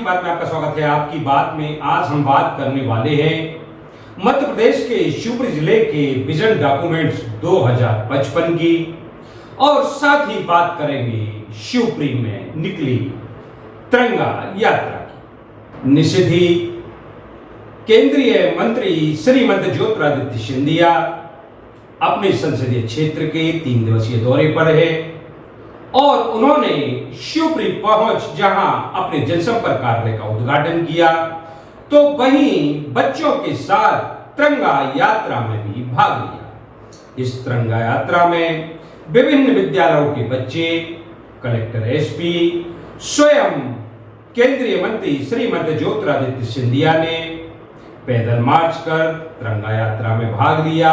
बात में आपका स्वागत है। आपकी बात में आज हम बात करने वाले हैं मध्य प्रदेश के शिवपुरी जिले के विजन डॉक्यूमेंट्स 2055 की, और साथ ही बात करेंगे शिवपुरी में निकली तिरंगा यात्रा की। निश्चित ही केंद्रीय मंत्री श्रीमती ज्योतिरादित्य सिंधिया अपने संसदीय क्षेत्र के 3 दिवसीय दौरे पर है और उन्होंने शिवपुरी पहुंच जहां अपने जनसंपर्क कार्यालय का उद्घाटन किया, तो वहीं बच्चों के साथ तिरंगा यात्रा में भी भाग लिया। इस तिरंगा यात्रा में विभिन्न विद्यालयों के बच्चे, कलेक्टर, एसपी, स्वयं केंद्रीय मंत्री श्रीमती ज्योतिरादित्य सिंधिया ने पैदल मार्च कर तिरंगा यात्रा में भाग लिया।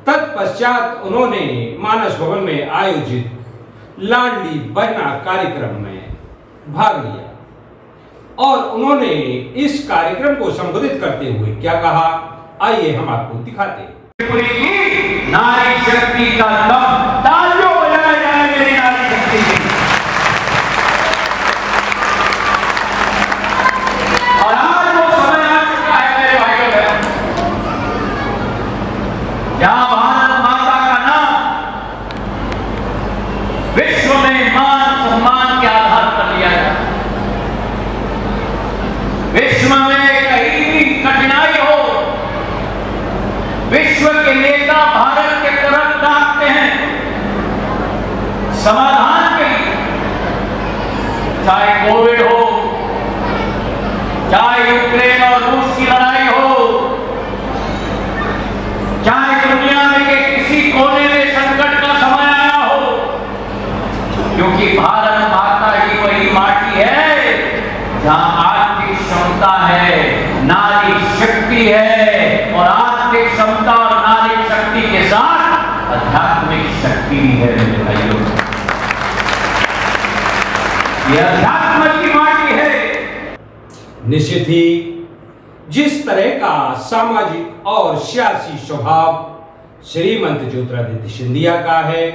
तत्पश्चात उन्होंने मानस भवन में आयोजित लाडली बहना कार्यक्रम में भाग लिया और उन्होंने इस कार्यक्रम को संबोधित करते हुए क्या कहा, आइए हम आपको दिखाते हैं। नारी शक्ति का दम तालियों बजाया जाए मेरी नारी शक्ति की। और आज वो समय आ चुका है मेरे भाइयों बहनों, जहां भारत माता का नाम विश्व में मान सम्मान के आधार पर लिया जाता है। विश्व में कहीं भी कठिनाई हो, विश्व के नेता भारत के तरफ ताकते हैं समाधान के लिए। चाहे कोविड हो, चाहे यूक्रेन और रूस की लड़ाई हो, चाहे दुनिया में के किसी कोने में संकट का समय आया हो, क्योंकि भारत माता ही वही माटी है जहां आर्थिक क्षमता है, नारी शक्ति है, और आर्थिक क्षमता और नारी शक्ति के साथ आध्यात्मिक शक्ति भी है मेरे भाइयों। यह अध्यात्म की माटी है। निश्चित ही जिस तरह का सामाजिक और सियासी स्वभाव श्रीमती ज्योतिरादित्य सिंधिया का है,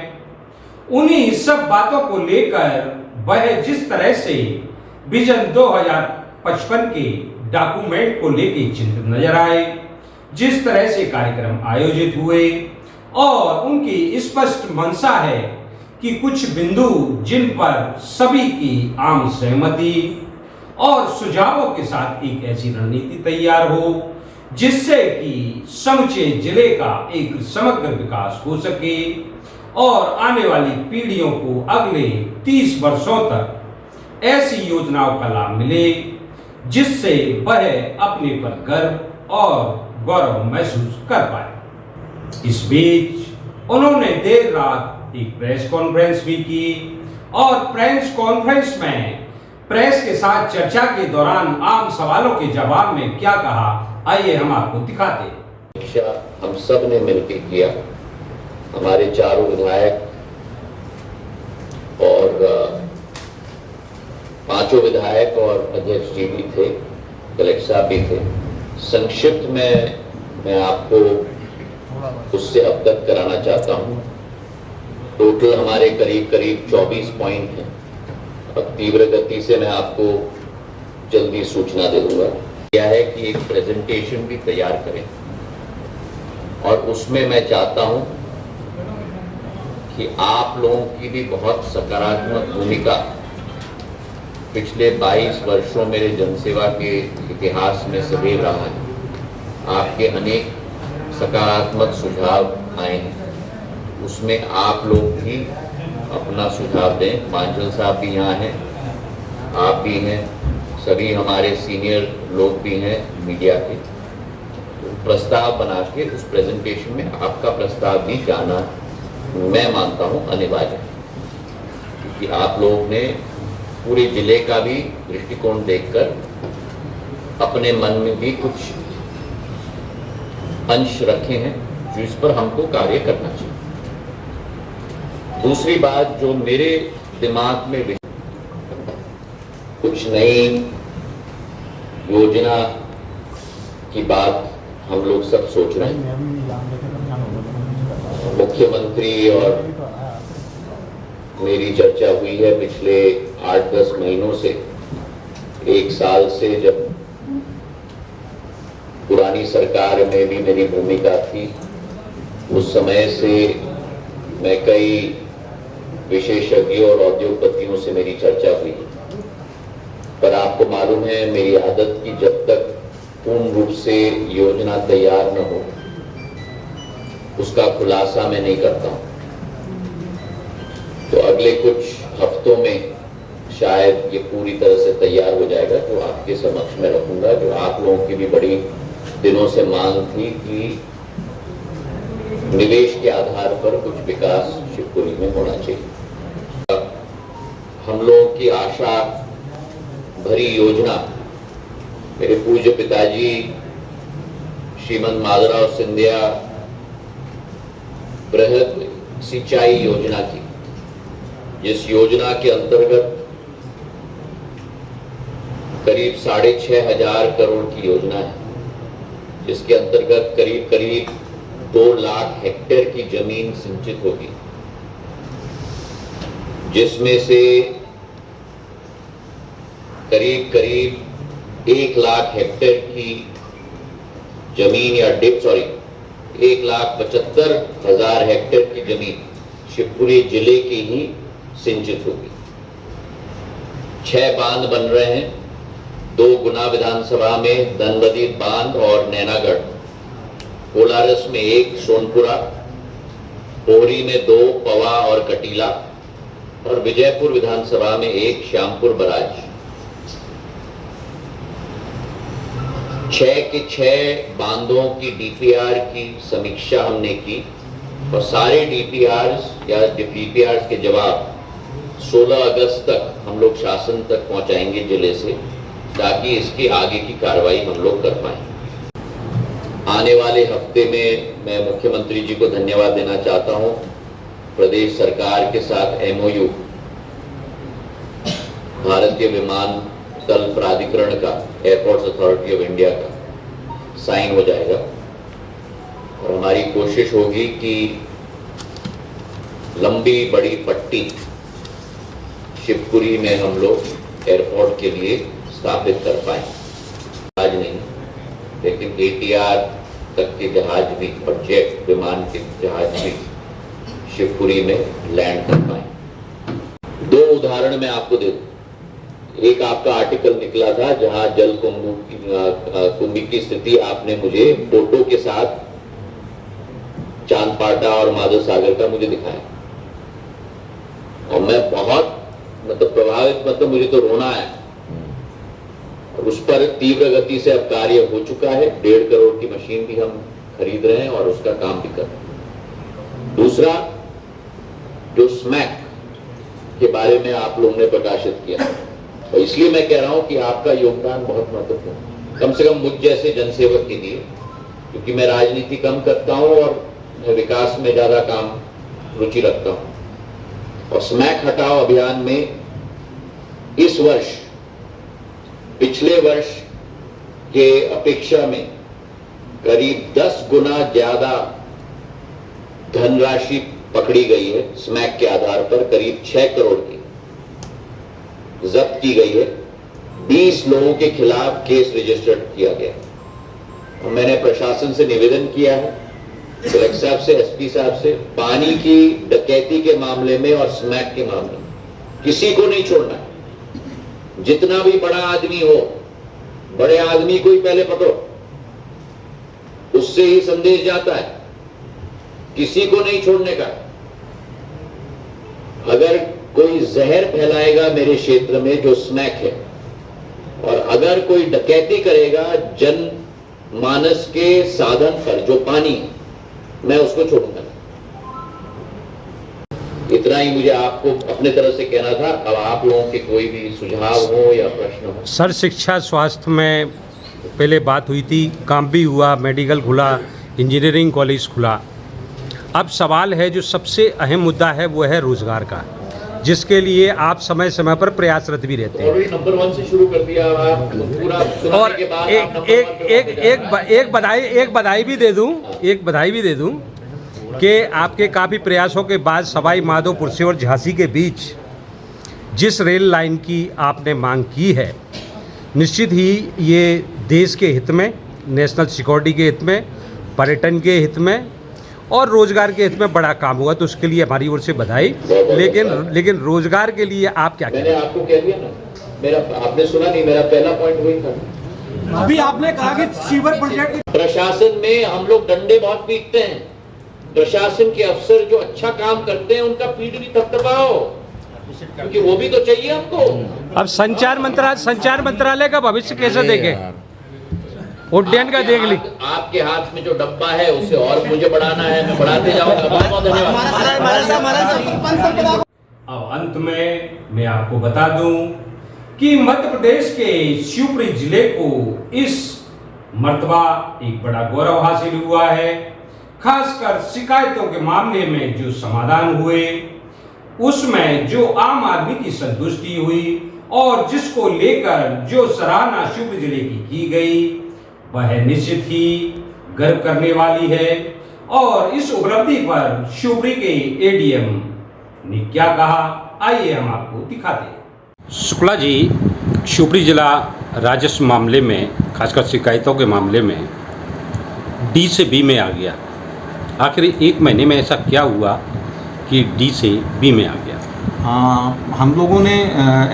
उन्हीं सब बातों को लेकर वह जिस तरह से विजन 2055 के डॉक्यूमेंट को लेकर चिंतित नजर आए, जिस तरह से कार्यक्रम आयोजित हुए, और उनकी स्पष्ट मंशा है कि कुछ बिंदु जिन पर सभी की आम सहमति और सुझावों के साथ एक ऐसी रणनीति तैयार हो जिससे कि समूचे जिले का एक समग्र विकास हो सके और आने वाली पीढ़ियों को अगले 30 वर्षों तक ऐसी योजनाओं का लाभ मिले जिससे वह अपने पर गर्व और गौरव महसूस कर पाए। इस बीच उन्होंने देर रात एक प्रेस कॉन्फ्रेंस भी की और प्रेस कॉन्फ्रेंस में प्रेस के साथ चर्चा के दौरान आम सवालों के जवाब में क्या कहा, आइए हम आपको दिखाते हैं। हम सब ने मिलकर किया। हमारे चारों विधायक और 5 विधायक और अध्यक्ष जी भी थे, कलेक्टर साहब भी थे। संक्षिप्त में मैं आपको उससे अवगत कराना चाहता हूं। टोटल हमारे करीब 24 पॉइंट हैं। अब तीव्र गति से मैं आपको जल्दी सूचना दे दूंगा। क्या है कि एक प्रेजेंटेशन भी तैयार करें और उसमें मैं चाहता हूं कि आप लोगों की भी बहुत सकारात्मक भूमिका पिछले 22 वर्षों मेरे जनसेवा के इतिहास में सदैव रहा है। आपके अनेक सकारात्मक सुझाव आए हैं, उसमें आप लोग भी अपना सुझाव दें। मांझल साहब भी यहाँ हैं, आप भी हैं, सभी हमारे सीनियर लोग भी हैं मीडिया के। तो प्रस्ताव बना के उस प्रेजेंटेशन में आपका प्रस्ताव भी जाना मैं मानता हूँ अनिवार्य, क्योंकि आप लोग ने पूरे जिले का भी दृष्टिकोण देखकर अपने मन में भी कुछ अंश रखे हैं जो इस पर हमको कार्य करना चाहिए। दूसरी बात जो मेरे दिमाग में कुछ नई योजना की बात हम लोग सब सोच रहे हैं। मुख्यमंत्री और मेरी चर्चा हुई है पिछले 8-10 महीनों से एक साल से जब पुरानी सरकार में भी मेरी भूमिका थी, उस समय से मैं कई विशेषज्ञों और उद्योगपतियों से मेरी चर्चा हुई, पर आपको मालूम है मेरी आदत की जब तक पूर्ण रूप से योजना तैयार न हो उसका खुलासा मैं नहीं करता हूं। तो अगले कुछ हफ्तों में शायद ये पूरी तरह से तैयार हो जाएगा, जो आपके समक्ष में रखूंगा, जो आप लोगों की भी बड़ी दिनों से मांग थी कि निवेश के आधार पर कुछ विकास शिवपुरी में होना चाहिए। हम लोगों की आशा भरी योजना मेरे पूज्य पिताजी श्रीमंत माधवराव सिंधिया बृहद सिंचाई योजना की, जिस योजना के अंतर्गत करीब 6,500 करोड़ की योजना है, जिसके अंतर्गत करीब करीब 2 लाख हेक्टेयर की जमीन सिंचित होगी, जिसमें से करीब करीब 1 लाख हेक्टेयर की जमीन या 1,75,000 हेक्टेयर की जमीन शिवपुरी जिले की ही सिंचित होगी। 6 बांध बन रहे हैं, 2 गुना विधानसभा में धनबदी बांध और नैनागढ़, कोलारस में 1 सोनपुरा, पोहरी में 2 पवा और कटीला और विजयपुर विधानसभा में 1 श्यामपुर बराज। 6 के 6 बांधों की डीपीआर की समीक्षा हमने की और सारे डीपीआर्स या डीपीआर्स के जवाब 16 अगस्त तक हम लोग शासन तक पहुंचाएंगे जिले से, ताकि इसकी आगे की कार्रवाई हम लोग कर पाएं। आने वाले हफ्ते में मैं मुख्यमंत्री जी को धन्यवाद देना चाहता हूं। प्रदेश सरकार के साथ एमओयू भारतीय विमानतल प्राधिकरण का, एयरपोर्ट्स अथॉरिटी ऑफ इंडिया का साइन हो जाएगा और हमारी कोशिश होगी कि लंबी बड़ी पट्टी शिवपुरी में हम लोग एयरपोर्ट के लिए स्थापित कर पाए। आज नहीं, लेकिन ATR तक के जहाज भी और जेट विमान के जहाज भी शिवपुरी में लैंड कर पाए। 2 उदाहरण मैं आपको दे दूं। एक आपका आर्टिकल निकला था जहां जल कुंभी की स्थिति आपने मुझे फोटो के साथ चांदपाटा और माधव सागर का मुझे दिखाया और मैं बहुत प्रभावित, मुझे तो रोना है। उस पर तीव्र गति से अब कार्य हो चुका है, 1.5 करोड़ की मशीन भी हम खरीद रहे हैं और उसका काम भी कर रहे हैं। दूसरा, जो स्मैक के बारे में आप लोगों ने प्रकाशित किया, और इसलिए मैं कह रहा हूं कि आपका योगदान बहुत महत्वपूर्ण है, कम से कम मुझ जैसे जनसेवक के लिए, क्योंकि मैं राजनीति कम करता हूं और मैं विकास में ज्यादा काम रुचि रखता हूं। और स्मैक हटाओ अभियान में इस वर्ष पिछले वर्ष के अपेक्षा में करीब 10 गुना ज्यादा धनराशि पकड़ी गई है। स्मैक के आधार पर करीब 6 करोड़ की जब्त की गई है। 20 लोगों के खिलाफ केस रजिस्टर्ड किया गया और मैंने प्रशासन से निवेदन किया है, कलेक्टर साहब से, एसपी साहब से, पानी की डकैती के मामले में और स्मैक के मामले में किसी को नहीं छोड़ना है। जितना भी बड़ा आदमी हो, बड़े आदमी को ही पहले पकड़ो, उससे ही संदेश जाता है, किसी को नहीं छोड़ने का। अगर कोई जहर फैलाएगा मेरे क्षेत्र में जो स्मैक है, और अगर कोई डकैती करेगा जनमानस के साधन पर जो पानी है, मैं उसको छोड़ूंगा। इतना ही मुझे आपको अपने तरफ से कहना था। अब आप लोगों के कोई भी सुझाव हो या प्रश्न हो। सर, शिक्षा स्वास्थ्य में पहले बात हुई थी, काम भी हुआ, मेडिकल खुला, इंजीनियरिंग कॉलेज खुला। अब सवाल है, जो सबसे अहम मुद्दा है वो है रोजगार का, जिसके लिए आप समय समय पर प्रयासरत भी रहते हैं। नंबर 1 से शुरू कर दिया आप पूरा और के बाद एक बधाई भी दे दूं कि आपके काफ़ी प्रयासों के बाद सवाई माधोपुर से और झांसी के बीच जिस रेल लाइन की आपने मांग की है, निश्चित ही ये देश के हित में, नेशनल सिक्योरिटी के हित में, पर्यटन के हित में और रोजगार के हित में बड़ा काम हुआ, तो उसके लिए हमारी ओर से बधाई। लेकिन रोजगार के लिए आप क्या मैंने आपको कह दिया ना, मेरा आपने सुना नहीं, मेरा पहला पॉइंट वही था। अभी आपने कहा कि सीवर प्रोजेक्ट प्रशासन में हम लोग डंडे बहुत पीटते हैं, प्रशासन के अफसर जो अच्छा काम करते हैं उनका पीठ भी थपथपाओ, क्योंकि वो भी तो चाहिए हमको। अब संचार मंत्रालय का भविष्य कैसे देखें? उड्डयन का देख ली। आपके हाथ में जो डब्बा है उसे और मुझे बढ़ाना है, मैं बढ़ाते जाऊंगा। बहुत बहुत धन्यवाद। अब अंत में मैं आपको बता दूं कि मध्य प्रदेश के शिवपुरी जिले को इस मर्तबा एक बड़ा गौरव हासिल हुआ है। खासकर शिकायतों के मामले में जो समाधान हुए, उसमें जो आम आदमी की संतुष्टि हुई और जिसको लेकर जो सराहना शिवपुरी जिले की गई, वह निश्चित ही गर्व करने वाली है। और इस उपलब्धि पर शिवपुरी के एडीएम ने क्या कहा, आइए हम आपको दिखाते हैं। शुक्ला जी, शिवपुरी जिला राजस्व मामले में, खासकर शिकायतों के मामले में डी से बी में आ गया। आखिर एक महीने में ऐसा क्या हुआ कि डी से बी में आ गया? हम लोगों ने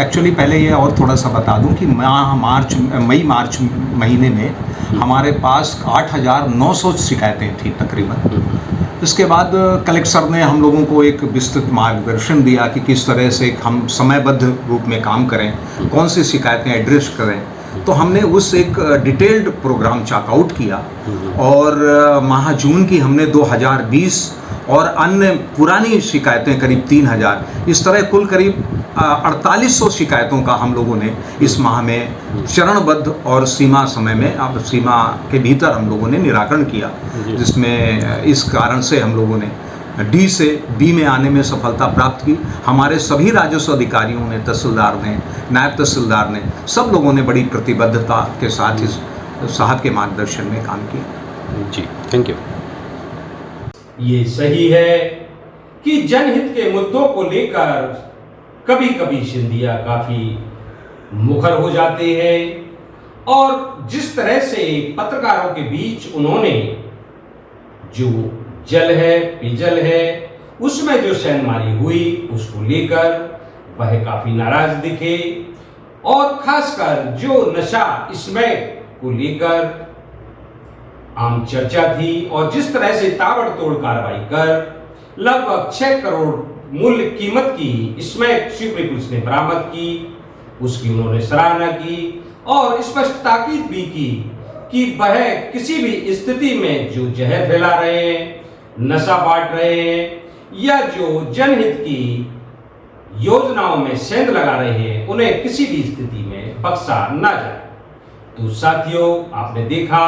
एक्चुअली पहले ये और थोड़ा सा बता दूं कि मई मार्च महीने में हमारे पास 8,900 शिकायतें थी तकरीबन। इसके बाद कलेक्टर सर ने हम लोगों को एक विस्तृत मार्गदर्शन दिया कि किस तरह से हम समयबद्ध रूप में काम करें, कौन सी शिकायतें एड्रेस करें। तो हमने उस एक डिटेल्ड प्रोग्राम चाकआउट किया और माह जून की हमने 2020 और अन्य पुरानी शिकायतें करीब 3,000, इस तरह कुल करीब 4800 शिकायतों का हम लोगों ने इस माह में चरणबद्ध और सीमा समय में, अब सीमा के भीतर हम लोगों ने निराकरण किया, जिसमें इस कारण से हम लोगों ने डी से बी में आने में सफलता प्राप्त की। हमारे सभी राजस्व अधिकारियों ने, तहसीलदार ने, नायब तहसीलदार ने, सब लोगों ने बड़ी प्रतिबद्धता के साथ इस साहब के मार्गदर्शन में काम किया। जी, थैंक यू। ये सही है कि जनहित के मुद्दों को लेकर कभी कभी सिंधिया काफी मुखर हो जाते हैं और जिस तरह से पत्रकारों के बीच उन्होंने जो जल है पेयजल है उसमें जो सेंधमारी हुई उसको लेकर वह काफी नाराज दिखे और खासकर जो नशा इसमें को लेकर आम चर्चा थी और जिस तरह से ताबड़तोड़ कार्रवाई कर लगभग 6 करोड़ मूल्य कीमत की इसमें शिवपुरी पुलिस ने बरामद की, उसकी उन्होंने सराहना की और स्पष्ट ताकीद भी की कि वह किसी भी स्थिति में जो जहर फैला रहे हैं, नशा बांट रहे हैं या जो जनहित की योजनाओं में सेंध लगा रहे हैं, उन्हें किसी भी स्थिति में बख्शा ना जाए। तो साथियों, आपने देखा,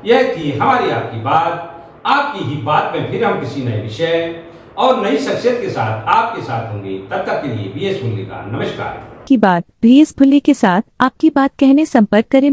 यह थी हमारी आपकी बात। आपकी ही बात में फिर हम किसी नए विषय और नई शख्सियत के साथ आपके साथ होंगे। तब तक के लिए BS भुल्ली का नमस्कार। की बात BS भुल्ली के साथ आपकी बात कहने संपर्क करें।